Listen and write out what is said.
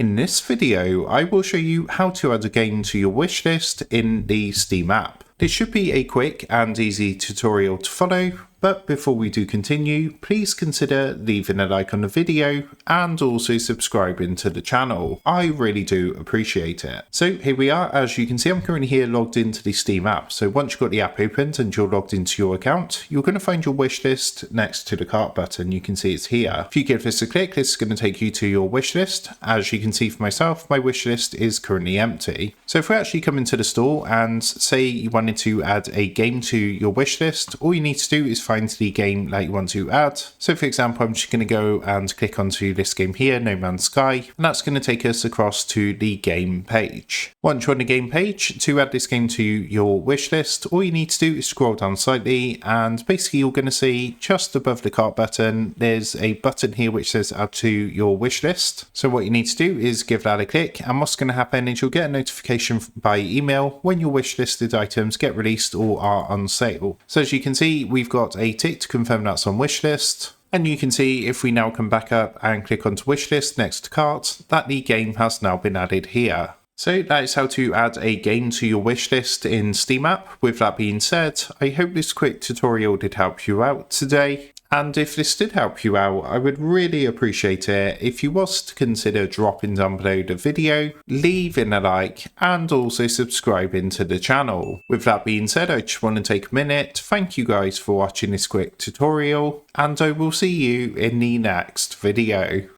In this video, I will show you how to add a game to your wishlist in the Steam app. This should be a quick and easy tutorial to follow, but before we do continue, please consider leaving a like on the video and also subscribing to the channel. I really do appreciate it. So here we are. As you can see, I'm currently here logged into the Steam app. So once you've got the app opened and you're logged into your account, you're going to find your wish list next to the cart button. You can see it's here. If you give this a click, this is going to take you to your wish list. As you can see for myself, my wish list is currently empty. So if we actually come into the store and say you wanted to add a game to your wish list, all you need to do is find the game that you want to add. So for example, I'm just going to go and click onto this game here, No Man's Sky, and that's going to take us across to the game page. Once you're on the game page, to add this game to your wish list, all you need to do is scroll down slightly, and basically you're going to see just above the cart button, there's a button here which says add to your wish list. So what you need to do is give that a click, and what's going to happen is you'll get a notification by email when your wish listed items get released or are on sale. So as you can see, we've got a tick to confirm that's on wishlist. And you can see if we now come back up and click onto wishlist next to cart, that the game has now been added here. So that is how to add a game to your wishlist in Steam app. With that being said, I hope this quick tutorial did help you out today. And if this did help you out, I would really appreciate it if you was to consider dropping down below the video, leaving a like, and also subscribing to the channel. With that being said, I just want to take a minute to thank you guys for watching this quick tutorial, and I will see you in the next video.